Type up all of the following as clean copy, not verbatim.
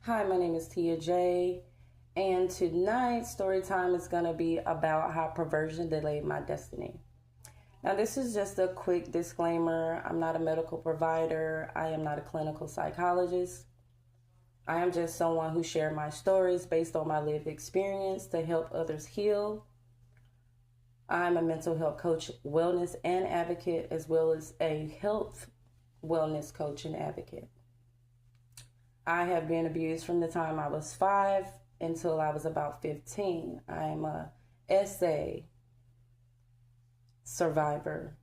Hi, my name is Tia J, and tonight's story time is going to be about how perversion delayed my destiny. Now, this is just a quick disclaimer. I'm not a medical provider, I am not a clinical psychologist. I am just someone who shared my stories based on my lived experience to help others heal. I'm a mental health coach, wellness, and advocate, as well as a health wellness coach and advocate. I have been abused from the time I was 5 until I was about 15. I'm a SA survivor,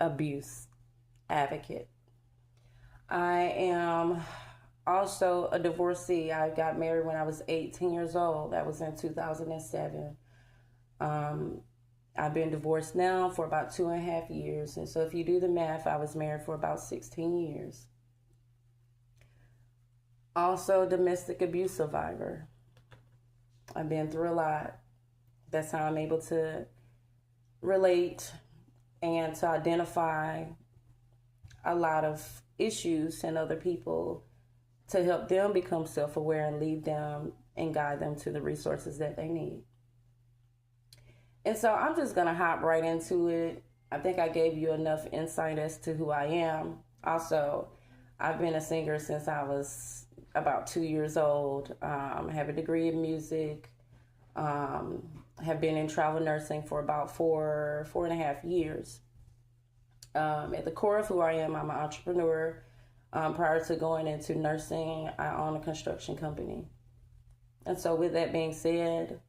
abuse advocate. I am also a divorcee. I got married when I was 18 years old. That was in 2007. I've been divorced now for about 2.5 years. And so if you do the math, I was married for about 16 years. Also, domestic abuse survivor. I've been through a lot. That's how I'm able to relate and to identify a lot of issues in other people to help them become self-aware and lead them and guide them to the resources that they need. And so I'm just going to hop right into it. I think I gave you enough insight as to who I am. Also, I've been a singer since I was about 2 years old. I have a degree in music. Have been in travel nursing for about 4.5 years. At the core of who I am, I'm an entrepreneur. Prior to going into nursing, I own a construction company. And so with that being said,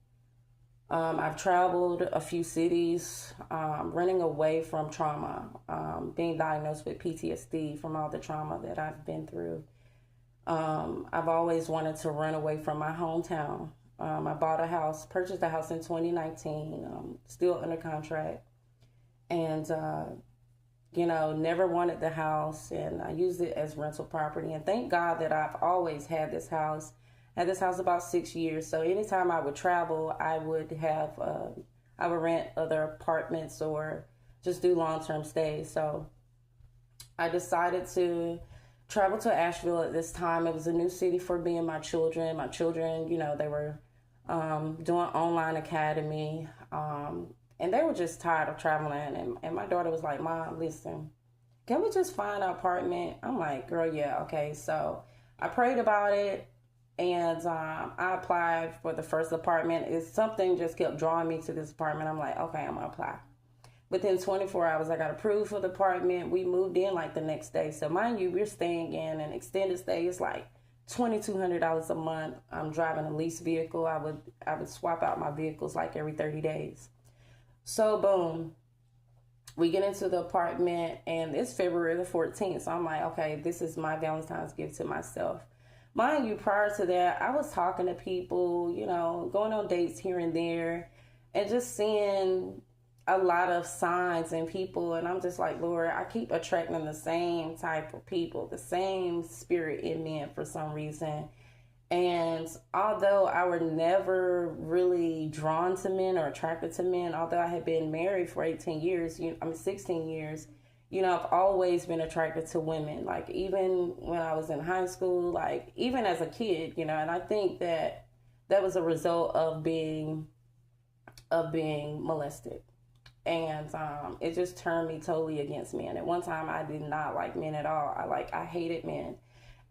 I've traveled a few cities, running away from trauma, being diagnosed with PTSD from all the trauma that I've been through. I've always wanted to run away from my hometown. I purchased a house in 2019, still under contract, and, never wanted the house, and I used it as rental property. And thank God that I've always had this house. Had this house about 6 years. So anytime I would travel, I would rent other apartments or just do long-term stays. So I decided to travel to Asheville at this time. It was a new city for me and my children. My children, they were doing online academy. And they were just tired of traveling. And my daughter was like, Mom, listen, can we just find an apartment? I'm like, girl, yeah, okay. So I prayed about it. And I applied for the first apartment. Something just kept drawing me to this apartment. I'm like, okay, I'm going to apply. Within 24 hours, I got approved for the apartment. We moved in like the next day. So mind you, we're staying in an extended stay. It's like $2,200 a month. I'm driving a leased vehicle. I would swap out my vehicles like every 30 days. So boom, we get into the apartment and it's February the 14th. So I'm like, okay, this is my Valentine's gift to myself. Mind you, prior to that, I was talking to people, going on dates here and there and just seeing a lot of signs in people. And I'm just like, Lord, I keep attracting the same type of people, the same spirit in men for some reason. And although I were never really drawn to men or attracted to men, although I had been married for 16 years, I've always been attracted to women, like even when I was in high school, like even as a kid, and I think that was a result of being molested. And it just turned me totally against men. At one time, I did not like men at all. I hated men.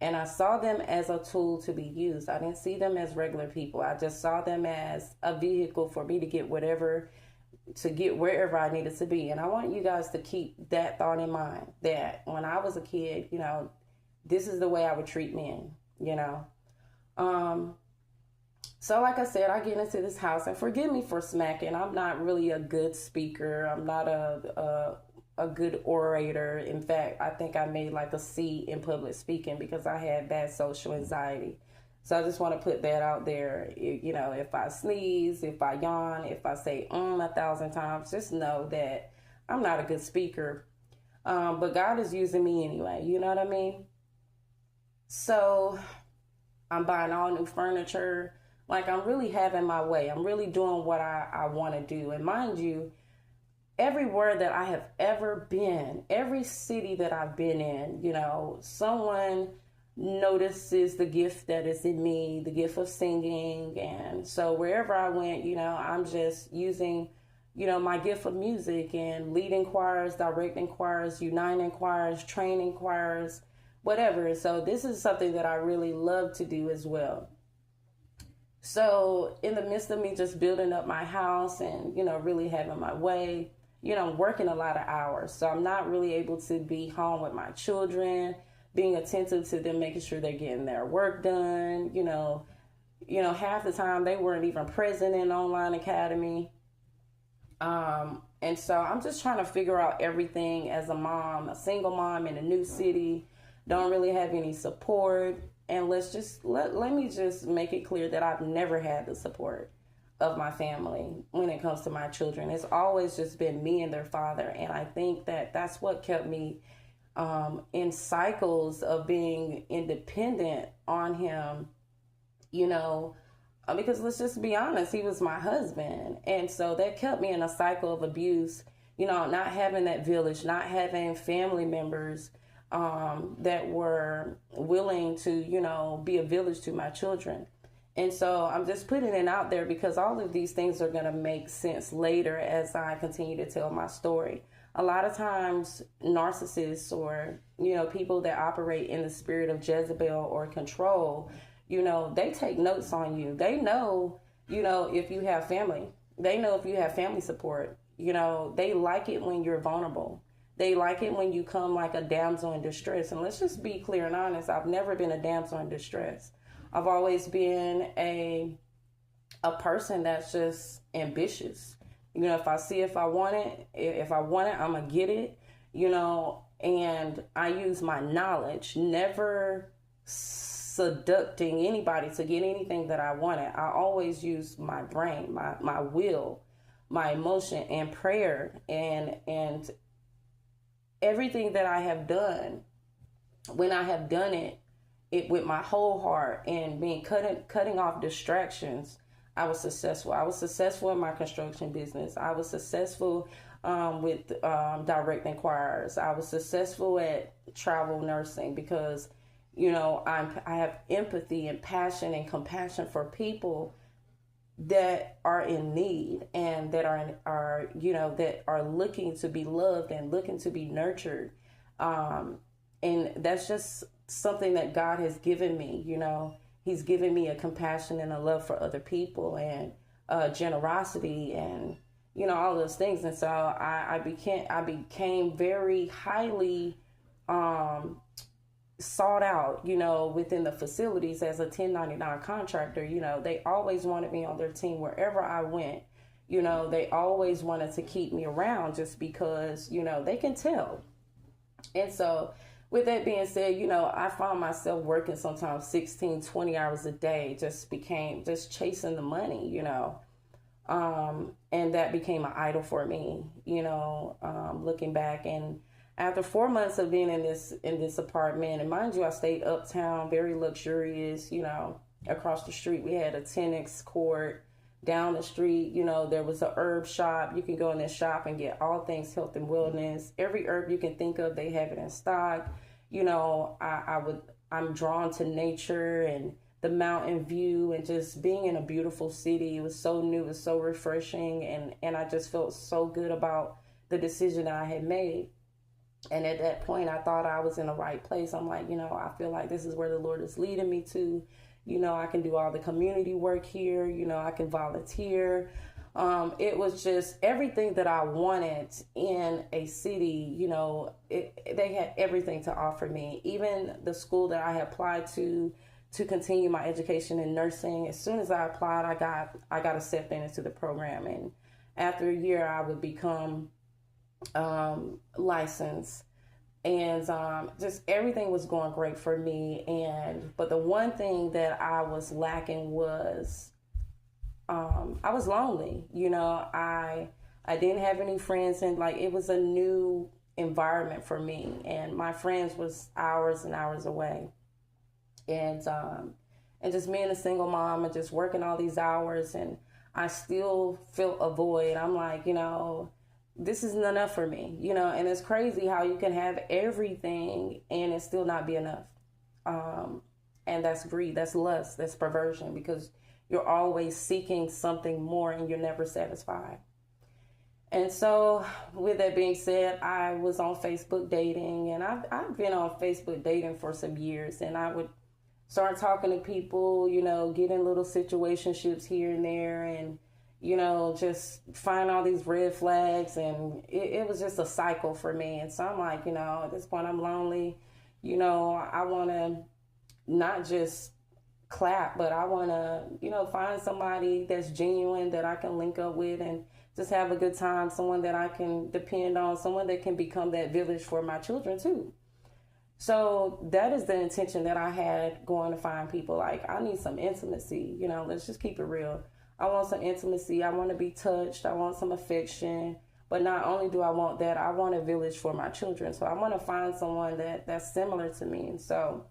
And I saw them as a tool to be used. I didn't see them as regular people. I just saw them as a vehicle for me to get wherever I needed to be. And I want you guys to keep that thought in mind, that when I was a kid, this is the way I would treat men, So like I said, I get into this house, and forgive me for smacking. I'm not really a good speaker. I'm not a good orator. In fact, I think I made like a C in public speaking because I had bad social anxiety. So I just want to put that out there. If I sneeze, if I yawn, if I say 1,000 times, just know that I'm not a good speaker. But God is using me anyway. You know what I mean? So I'm buying all new furniture. Like, I'm really having my way. I'm really doing what I want to do. And mind you, everywhere that I have ever been, every city that I've been in, someone notices the gift that is in me, the gift of singing. And so wherever I went, I'm just using, my gift of music and leading choirs, directing choirs, uniting choirs, training choirs, whatever. So this is something that I really love to do as well. So in the midst of me just building up my house and, really having my way, I'm working a lot of hours. So I'm not really able to be home with my children, being attentive to them, making sure they're getting their work done. Half the time they weren't even present in online academy. And so I'm just trying to figure out everything as a mom, a single mom in a new city, don't really have any support. And let me just make it clear that I've never had the support of my family when it comes to my children. It's always just been me and their father. And I think that that's what kept me in cycles of being independent on him, because let's just be honest, he was my husband. And so that kept me in a cycle of abuse, not having that village, not having family members that were willing to, be a village to my children. And so I'm just putting it out there because all of these things are going to make sense later as I continue to tell my story. A lot of times narcissists or, people that operate in the spirit of Jezebel or control, they take notes on you. They know, if you have family. They know if you have family support. They like it when you're vulnerable. They like it when you come like a damsel in distress. And let's just be clear and honest. I've never been a damsel in distress. I've always been a person that's just ambitious. If I want it, I'm going to get it, and I use my knowledge, never seducting anybody to get anything that I wanted. I always use my brain, my will, my emotion and prayer and everything that I have done. When I have done it with my whole heart and being cutting off distractions, I was successful. I was successful in my construction business. I was successful with directing choirs. I was successful at travel nursing because, I have empathy and passion and compassion for people that are in need and that are that are looking to be loved and looking to be nurtured. And that's just something that God has given me. He's given me a compassion and a love for other people and generosity and, all those things. And so I became very highly sought out, within the facilities as a 1099 contractor. They always wanted me on their team wherever I went. They always wanted to keep me around just because, they can tell. And so with that being said, I found myself working sometimes 16, 20 hours a day, just chasing the money, and that became an idol for me, looking back. And after 4 months of being in this apartment, and mind you, I stayed uptown, very luxurious, across the street, we had a tennis court. Down the street, there was a herb shop. You can go in this shop and get all things health and wellness. Every herb you can think of, they have it in stock. I'm drawn to nature and the mountain view and just being in a beautiful city. It was so new, it was so refreshing. And I just felt so good about the decision that I had made. And at that point, I thought I was in the right place. I'm like, I feel like this is where the Lord is leading me to. I can do all the community work here. I can volunteer. It was just everything that I wanted in a city. They had everything to offer me. Even the school that I applied to continue my education in nursing. As soon as I applied, I got accepted into the program. And after a year, I would become licensed. And just everything was going great for me. But the one thing that I was lacking was I was lonely. I didn't have any friends, and it was a new environment for me. And my friends was hours and hours away. And just being a single mom and just working all these hours, and I still felt a void. I'm like, this isn't enough for me, and it's crazy how you can have everything and it still not be enough. And that's greed, that's lust, that's perversion, because you're always seeking something more and you're never satisfied. And so, with that being said, I was on Facebook dating, and I've been on Facebook dating for some years, and I would start talking to people, get in little situationships here and there, and, just find all these red flags, and it was just a cycle for me. And so I'm like, at this point I'm lonely, I want to not just clap, but I want to, find somebody that's genuine that I can link up with and just have a good time, someone that I can depend on, someone that can become that village for my children too. So that is the intention that I had going to find people. Like, I need some intimacy, let's just keep it real. I want some intimacy. I want to be touched. I want some affection. But not only do I want that, I want a village for my children. So I want to find someone that's similar to me. And so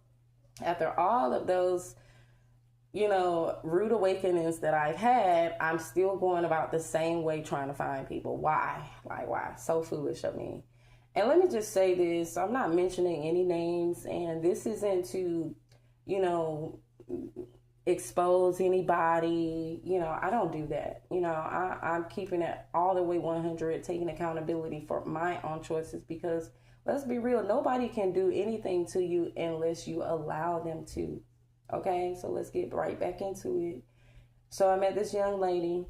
after all of those, rude awakenings that I've had, I'm still going about the same way trying to find people. Why? Like, why? So foolish of me. And let me just say this. I'm not mentioning any names, and this isn't to, expose anybody. I don't do that. I'm keeping it all the way 100, taking accountability for my own choices, because let's be real, nobody can do anything to you unless you allow them to. Okay, so let's get right back into it. So I met this young lady,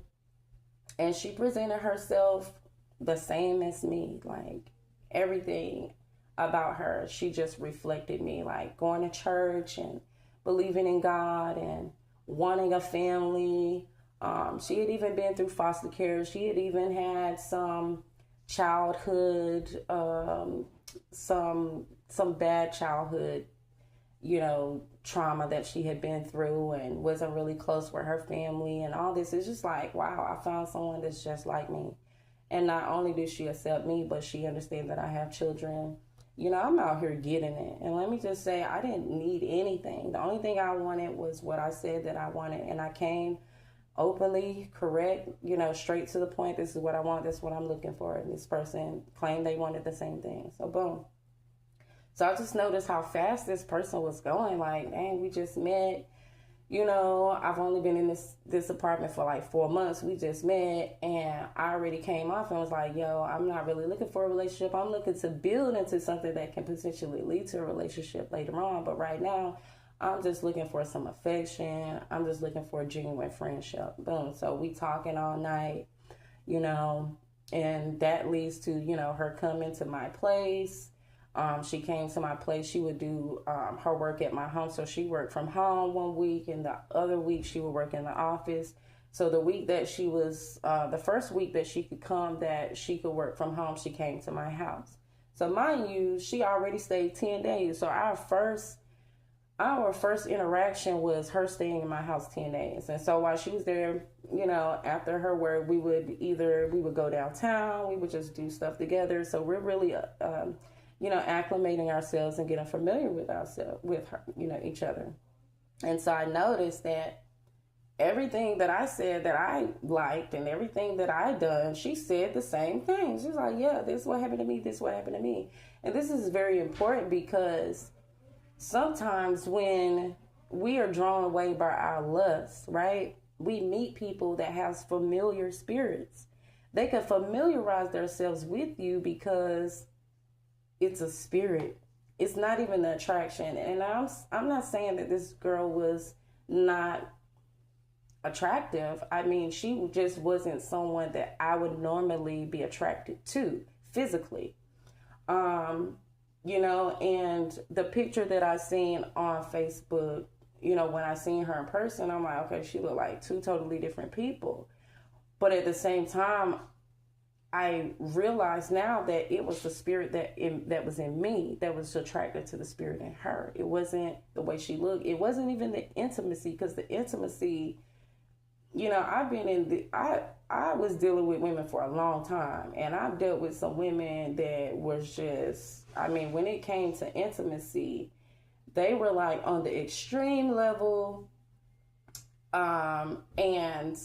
and she presented herself the same as me. Like, everything about her, she just reflected me, like going to church and believing in God and wanting a family. She had even been through foster care. She had even had some childhood, some bad childhood, trauma that she had been through, and wasn't really close with her family and all this. It's just like, wow, I found someone that's just like me. And not only did she accept me, but she understands that I have children. I'm out here getting it. And let me just say, I didn't need anything. The only thing I wanted was what I said that I wanted. And I came openly, correct, straight to the point. This is what I want. This is what I'm looking for. And this person claimed they wanted the same thing. So boom. So I just noticed how fast this person was going. Like, dang, we just met. I've only been in this apartment for like 4 months. We just met, and I already came off and was like, yo, I'm not really looking for a relationship. I'm looking to build into something that can potentially lead to a relationship later on. But right now, I'm just looking for some affection. I'm just looking for a genuine friendship. Boom. So we talking all night, and that leads to, her coming to my place. She came to my place. She would do her work at my home. So she worked from home one week, and the other week she would work in the office. So the week that she was, the first week that she could come, that she could work from home, she came to my house. So mind you, she already stayed 10 days. So our first interaction was her staying in my house 10 days. And so while she was there, after her work, we would go downtown. We would just do stuff together. So we're really, acclimating ourselves and getting familiar with ourselves, with her, each other. And so I noticed that everything that I said that I liked and everything that I done, she said the same thing. She's like, yeah, this is what happened to me. This is what happened to me. And this is very important, because sometimes when we are drawn away by our lust, right? We meet people that have familiar spirits. They can familiarize themselves with you because it's a spirit. It's not even the attraction. And I'm not saying that this girl was not attractive. I mean, she just wasn't someone that I would normally be attracted to physically. And the picture that I seen on Facebook, when I seen her in person, I'm like, okay, she looked like two totally different people. But at the same time, I realize now that it was the spirit that was in me that was attracted to the spirit in her. It wasn't the way she looked. It wasn't even the intimacy, because the intimacy, I was dealing with women for a long time, and I've dealt with some women that was just, when it came to intimacy, they were like on the extreme level, and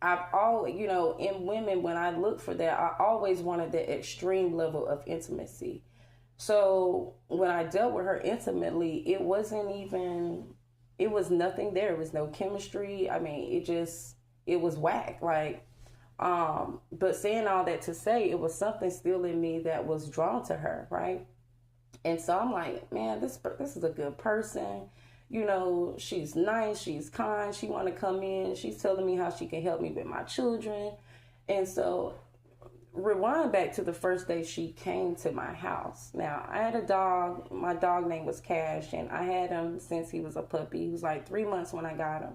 I've always, in women, when I look for that, I always wanted that extreme level of intimacy. So when I dealt with her intimately, it was nothing there. It was no chemistry. I mean, it was whack. Like, but saying all that to say, it was something still in me that was drawn to her, right? And so I'm like, man, this is a good person. You know, she's nice, she's kind, she want to come in. She's telling me how she can help me with my children. And so rewind back to the first day she came to my house. Now, I had a dog. My dog name was Cash, and I had him since he was a puppy. He was like 3 months when I got him.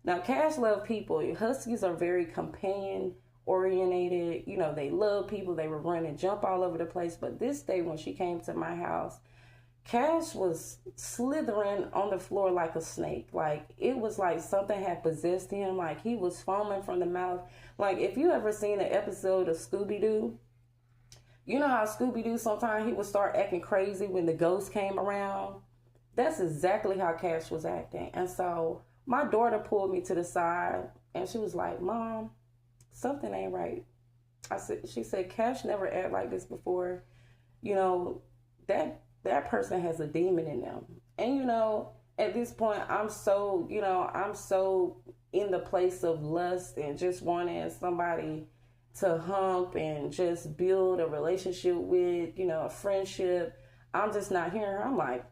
Now, Cash loved people. Huskies are very companion oriented. You know, they love people. They would run and jump all over the place. But this day when she came to my house, Cash was slithering on the floor like a snake. Like, it was like something had possessed him. Like, he was foaming from the mouth. Like, if you ever seen an episode of Scooby-Doo, you know how Scooby-Doo sometimes he would start acting crazy when the ghost came around? That's exactly how Cash was acting. And so my daughter pulled me to the side and she was like, Mom, something ain't right. She said, Cash never acted like this before. You know, that person has a demon in them. And, you know, at this point, I'm so in the place of lust and just wanting somebody to hump and just build a relationship with, you know, a friendship. I'm just not hearing her. I'm like,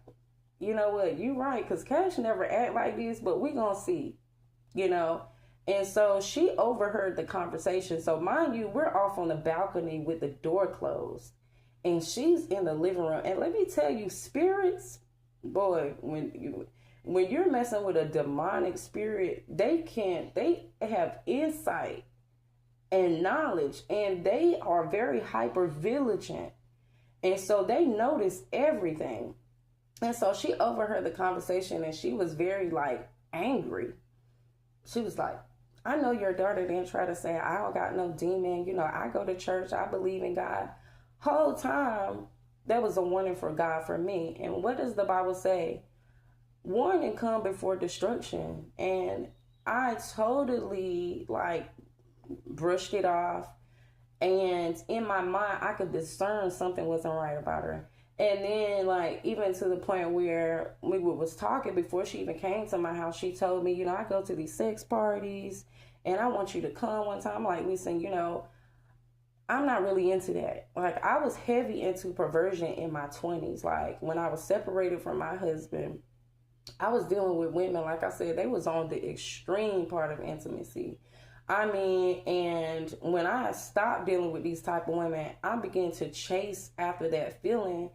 you know what, you right, because Cash never act like this, but we gonna see, you know. And so she overheard the conversation. So mind you, we're off on the balcony with the door closed. And she's in the living room. And let me tell you, spirits, boy, when you're messing with a demonic spirit, they have insight and knowledge, and they are very hyper vigilant. And so they notice everything. And so she overheard the conversation and she was very like angry. She was like, I know your daughter didn't try to say I don't got no demon. You know, I go to church. I believe in God. Whole time, that was a warning for God for me. And what does the Bible say? Warning come before destruction. And I totally like brushed it off. And in my mind, I could discern something wasn't right about her. And then, like, even to the point where we was talking before she even came to my house, she told me, you know, I go to these sex parties and I want you to come one time. I'm like, listen, you know, I'm not really into that. Like, I was heavy into perversion in my 20s. Like, when I was separated from my husband, I was dealing with women, like I said, they was on the extreme part of intimacy. I mean, and when I stopped dealing with these type of women, I began to chase after that feeling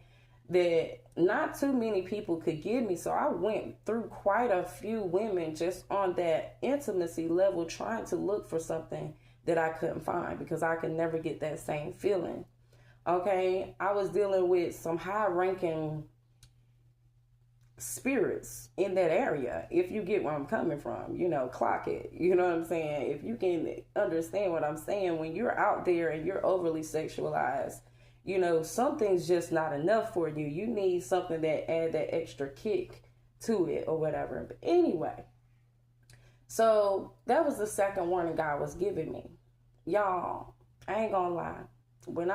that not too many people could give me. So I went through quite a few women just on that intimacy level, trying to look for something that I couldn't find because I could never get that same feeling. Okay, I was dealing with some high-ranking spirits in that area, if you get where I'm coming from, you know, clock it, you know what I'm saying? If you can understand what I'm saying, when you're out there and you're overly sexualized, you know, something's just not enough for you. You need something that add that extra kick to it or whatever. But anyway, so that was the second warning God was giving me. Y'all, I ain't gonna lie. When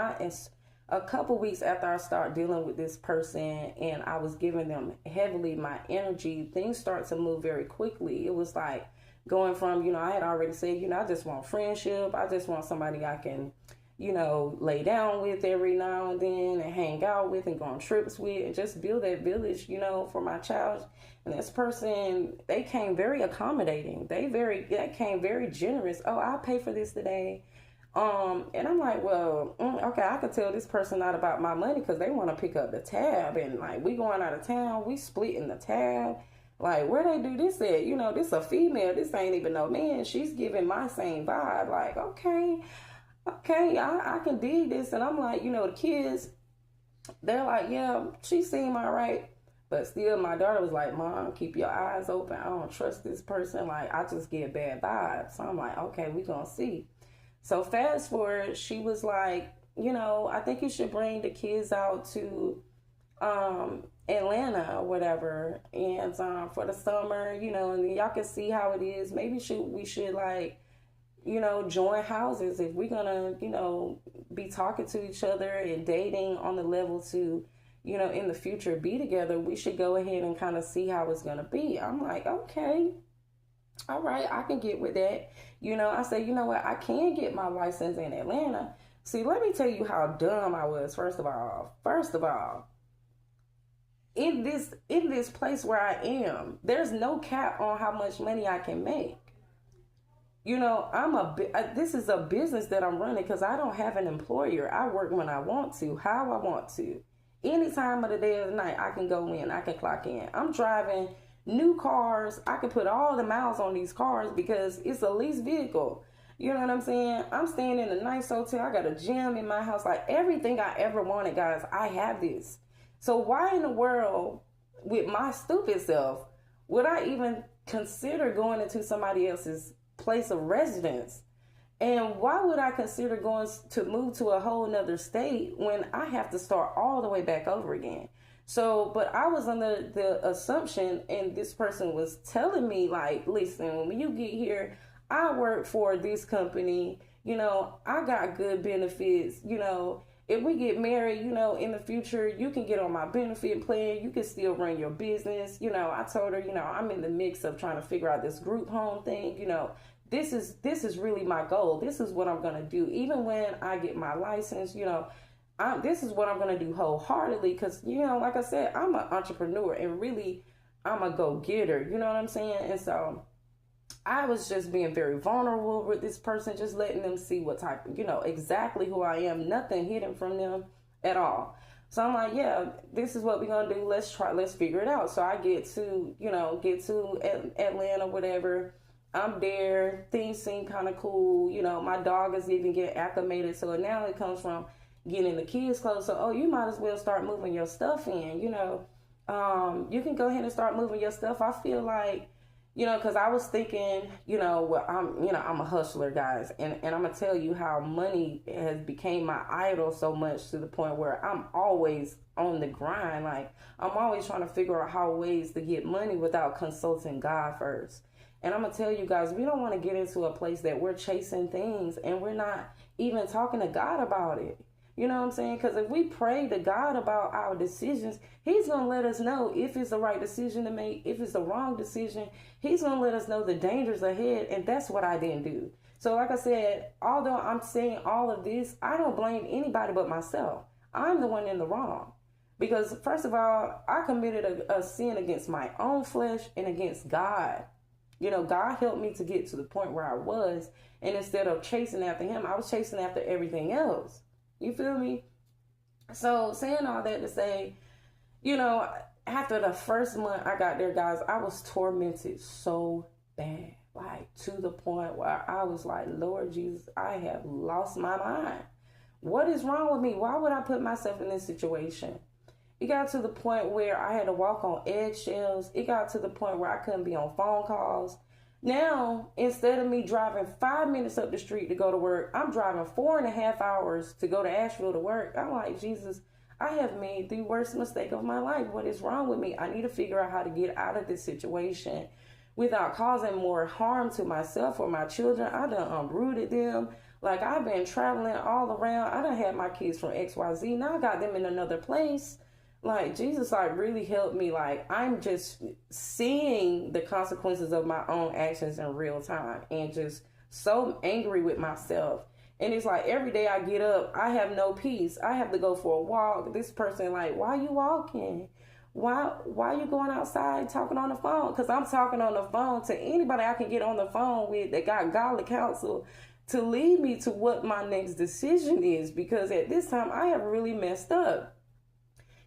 a couple weeks after I started dealing with this person and I was giving them heavily my energy, things start to move very quickly. It was like going from, you know, I had already said, you know, I just want friendship. I just want somebody I can, you know, lay down with every now and then and hang out with and go on trips with and just build that village, you know, for my child. And this person, they came very accommodating. They came very generous. Oh, I'll pay for this today. And I'm like, well, okay, I could tell this person not about my money because they want to pick up the tab. And like, we going out of town, we splitting the tab. Like, where they do this at? You know, this a female. This ain't even no man. She's giving my same vibe. Like, okay, I can dig this. And I'm like, you know, the kids, they're like, yeah, she seemed all right. But still, my daughter was like, Mom, keep your eyes open. I don't trust this person. Like, I just get bad vibes. So I'm like, okay, we gonna see. So fast forward, she was like, you know, I think you should bring the kids out to Atlanta or whatever, and for the summer, you know, and y'all can see how it is. Maybe we should like, you know, join houses if we're gonna, you know, be talking to each other and dating on the level to in the future be together. We should go ahead and kind of see how it's going to be. I'm like, okay, all right, I can get with that. I say, you know what? I can get my license in Atlanta. See, let me tell you how dumb I was. First of all, in this place where I am, there's no cap on how much money I can make. This is a business that I'm running because I don't have an employer. I work when I want to, how I want to. Any time of the day or the night, I can go in, I can clock in. I'm driving new cars. I can put all the miles on these cars because it's a leased vehicle. You know what I'm saying? I'm staying in a nice hotel. I got a gym in my house. Like everything I ever wanted, guys, I have this. So why in the world, with my stupid self, would I even consider going into somebody else's place of residence? And why would I consider going to move to a whole nother state when I have to start all the way back over again? So, but I was under the assumption, and this person was telling me, like, listen, when you get here, I work for this company, I got good benefits, if we get married, in the future, you can get on my benefit plan. You can still run your business. I told her, I'm in the mix of trying to figure out this group home thing. This is really my goal. This is what I'm going to do. Even when I get my license, this is what I'm going to do wholeheartedly. Because, like I said, I'm an entrepreneur and really I'm a go-getter. You know what I'm saying? And so I was just being very vulnerable with this person, just letting them see what type, exactly who I am, nothing hidden from them at all. So I'm like, yeah, this is what we're going to do. Let's figure it out. So I get to Atlanta, whatever. I'm there. Things seem kind of cool. My dog is even getting acclimated. So now it comes from getting the kids clothes. So, you might as well start moving your stuff in, you can go ahead and start moving your stuff. I feel like, because I was thinking, I'm a hustler, guys. And I'm going to tell you how money has became my idol so much to the point where I'm always on the grind. Like, I'm always trying to figure out how ways to get money without consulting God first. And I'm going to tell you guys, we don't want to get into a place that we're chasing things and we're not even talking to God about it. You know what I'm saying? Because if we pray to God about our decisions, he's going to let us know if it's the right decision to make, if it's the wrong decision. He's going to let us know the dangers ahead. And that's what I didn't do. So like I said, although I'm saying all of this, I don't blame anybody but myself. I'm the one in the wrong. Because first of all, I committed a sin against my own flesh and against God. God helped me to get to the point where I was. And instead of chasing after him, I was chasing after everything else. You feel me? So saying all that to say, after the first month I got there, guys, I was tormented so bad. Like to the point where I was like, Lord Jesus, I have lost my mind. What is wrong with me? Why would I put myself in this situation? It got to the point where I had to walk on eggshells. It got to the point where I couldn't be on phone calls. Now, instead of me driving 5 minutes up the street to go to work, I'm driving 4.5 hours to go to Asheville to work. I'm like, Jesus, I have made the worst mistake of my life. What is wrong with me? I need to figure out how to get out of this situation without causing more harm to myself or my children. I done uprooted them. Like, I've been traveling all around. I done had my kids from XYZ. Now I got them in another place. Like, Jesus, really helped me. Like, I'm just seeing the consequences of my own actions in real time and just so angry with myself. And it's like every day I get up, I have no peace. I have to go for a walk. This person like, why you walking? Why you going outside talking on the phone? Because I'm talking on the phone to anybody I can get on the phone with that got godly counsel to lead me to what my next decision is. Because at this time, I have really messed up.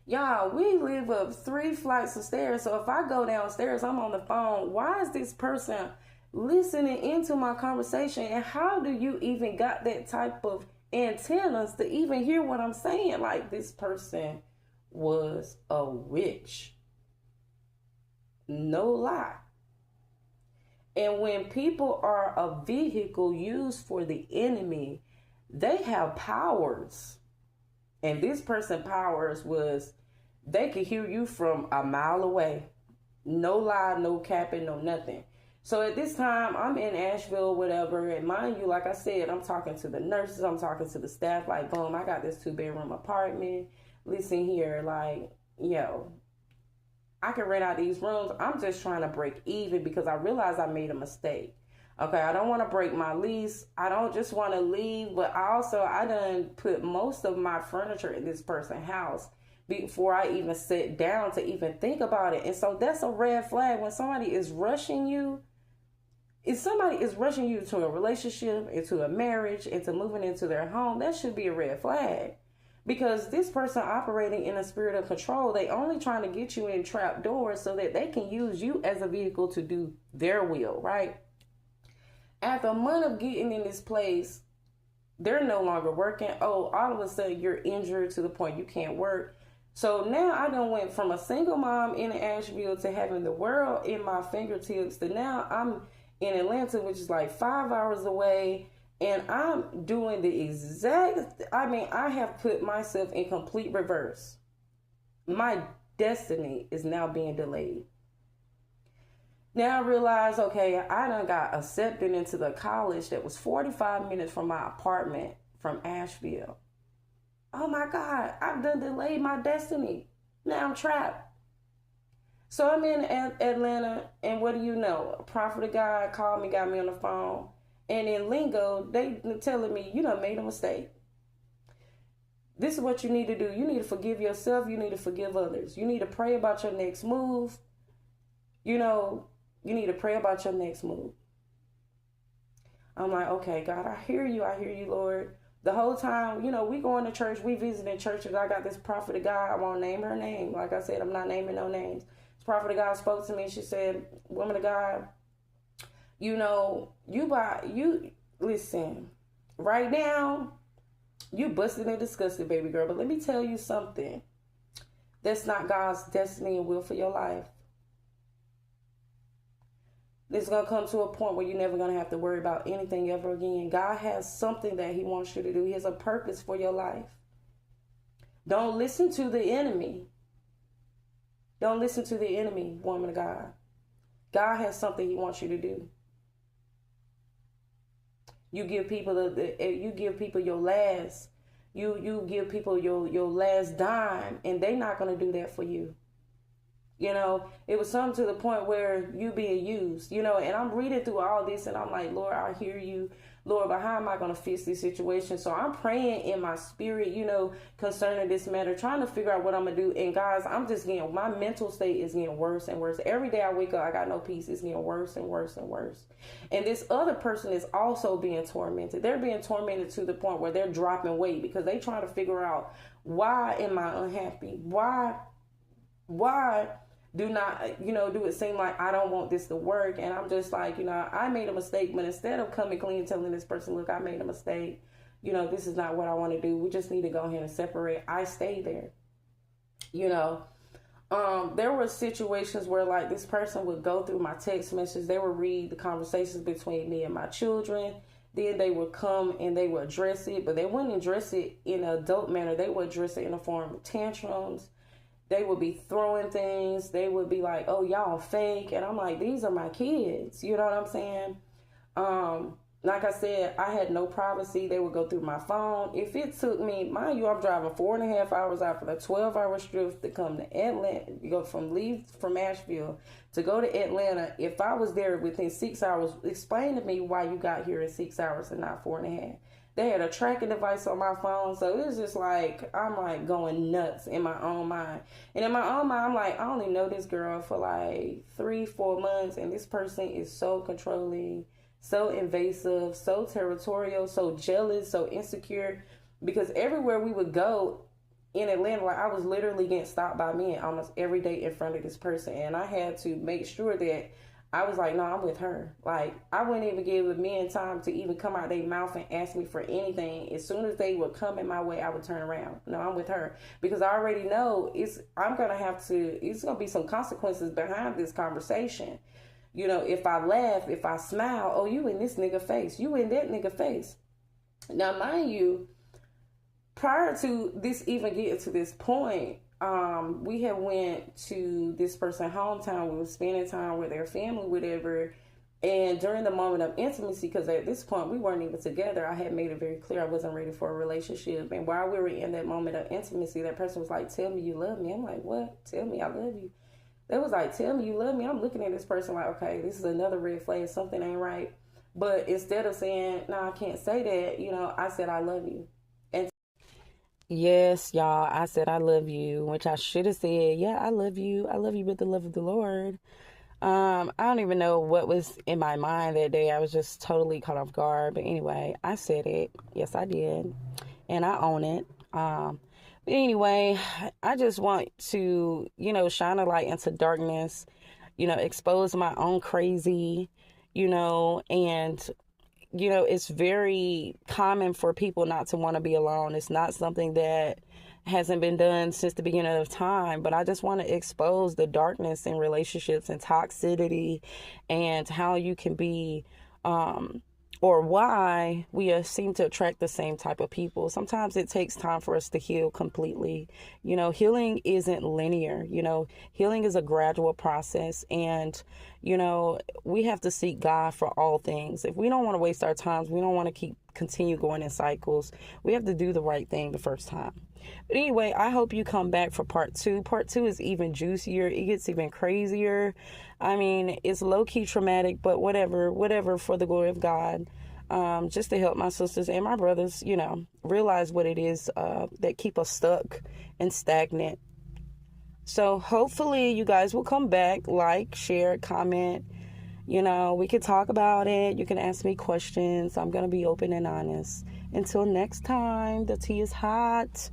Y'all, we live up 3 flights of stairs. So if I go downstairs, I'm on the phone. Why is this person listening into my conversation? And how do you even got that type of antennas to even hear what I'm saying? Like, this person was a witch. No lie. And when people are a vehicle used for the enemy, they have powers. And this person's powers was, they could hear you from a mile away. No lie, no capping, no nothing. So at this time, I'm in Asheville, whatever. And mind you, like I said, I'm talking to the nurses. I'm talking to the staff. Like, boom, I got this 2-bedroom apartment. listen here, like, yo, I can rent out these rooms. I'm just trying to break even because I realize I made a mistake. Okay, I don't want to break my lease. I don't just want to leave, but I done put most of my furniture in this person's house before I even sit down to even think about it. And so that's a red flag when somebody is rushing you. If somebody is rushing you to a relationship, into a marriage, into moving into their home, that should be a red flag. Because this person operating in a spirit of control, they only trying to get you in trap doors so that they can use you as a vehicle to do their will, right? After a month of getting in this place, they're no longer working. Oh, all of a sudden you're injured to the point you can't work. So now I done went from a single mom in Asheville to having the world in my fingertips to now I'm in Atlanta, which is like 5 hours away. And I'm doing the exact, I have put myself in complete reverse. My destiny is now being delayed. Now I realize, okay, I done got accepted into the college that was 45 minutes from my apartment from Asheville. Oh my God, I've done delayed my destiny. Now I'm trapped. So I'm in Atlanta, and what do you know? A prophet of God called me, got me on the phone. And in lingo, they telling me, you done made a mistake. This is what you need to do. You need to forgive yourself. You need to forgive others. You need to pray about your next move. You know, you need to pray about your next move. I'm like, okay, God, I hear you. I hear you, Lord. The whole time, you know, we going to church. We visiting churches. I got this prophet of God. I won't name her name. Like I said, I'm not naming no names. This prophet of God spoke to me. She said, woman of God, you know, you listen, right now, you busted and disgusted, baby girl. But let me tell you something. That's not God's destiny and will for your life. This is going to come to a point where you're never going to have to worry about anything ever again. God has something that he wants you to do. He has a purpose for your life. Don't listen to the enemy. Don't listen to the enemy, woman of God. God has something he wants you to do. You give people your last, you give people your last dime, and they're not going to do that for you. You know, it was something to the point where you being used, you know, and I'm reading through all this and I'm like, Lord, I hear you, Lord, but how am I going to fix this situation? So I'm praying in my spirit, you know, concerning this matter, trying to figure out what I'm going to do. And guys, I'm just getting, my mental state is getting worse and worse. Every day I wake up, I got no peace. It's getting worse and worse and worse. And this other person is also being tormented. They're being tormented to the point where they're dropping weight because they trying to figure out, why am I unhappy? Why do it seem like I don't want this to work? And I'm just like, you know, I made a mistake, but instead of coming clean, telling this person, look, I made a mistake, you know, this is not what I want to do. We just need to go ahead and separate. I stay there. You know, there were situations where like this person would go through my text messages. They would read the conversations between me and my children. Then they would come and they would address it, but they wouldn't address it in an adult manner. They would address it in the form of tantrums. They would be throwing things. They would be like, oh, y'all fake. And I'm like, these are my kids. You know what I'm saying? Like I said, I had no privacy. They would go through my phone. If it took me, mind you, I'm driving 4.5 hours out for the 12-hour trip to come to Atlanta, you go leave from Asheville to go to Atlanta. If I was there within 6 hours, explain to me why you got here in 6 hours and not 4.5. They had a tracking device on my phone. So it was just like, I'm like going nuts in my own mind. And in my own mind, I'm like, I only know this girl for like 3-4 months. And this person is so controlling, so invasive, so territorial, so jealous, so insecure. Because everywhere we would go in Atlanta, like I was literally getting stopped by men almost every day in front of this person. And I had to make sure that I was like, no, I'm with her. Like, I wouldn't even give the men time to even come out their mouth and ask me for anything. As soon as they would come in my way, I would turn around. No, I'm with her. Because I already know it's going to be some consequences behind this conversation. You know, if I laugh, if I smile, oh, you in this nigga face. You in that nigga face. Now, mind you, prior to this even getting to this point, we had went to this person's hometown. We were spending time with their family, whatever. And during the moment of intimacy, because at this point we weren't even together, I had made it very clear I wasn't ready for a relationship. And while we were in that moment of intimacy, that person was like, "Tell me you love me." I'm like, "What? Tell me I love you." They was like, "Tell me you love me." I'm looking at this person like, okay, this is another red flag. Something ain't right. But instead of saying, "No, I can't say that," I said, "I love you." And yes, y'all, I said, "I love you," which I should have said, "Yeah, I love you. I love you with the love of the Lord." I don't even know what was in my mind that day. I was just totally caught off guard. But anyway, I said it. Yes, I did. And I own it. But anyway, I just want to, shine a light into darkness, expose my own crazy, and it's very common for people not to want to be alone. It's not something that hasn't been done since the beginning of time, but I just want to expose the darkness in relationships and toxicity and how you can be, or why we seem to attract the same type of people. Sometimes it takes time for us to heal completely. Healing isn't linear. Healing is a gradual process, and we have to seek God for all things. If we don't want to waste our time, we don't want to continue going in cycles, we have to do the right thing the first time. But anyway, I hope you come back for part 2. Part 2 is even juicier. It gets even crazier. I mean, it's low-key traumatic, but whatever for the glory of God. Just to help my sisters and my brothers, realize what it is that keep us stuck and stagnant. So hopefully you guys will come back, like, share, comment. We can talk about it. You can ask me questions. I'm going to be open and honest. Until next time, the tea is hot.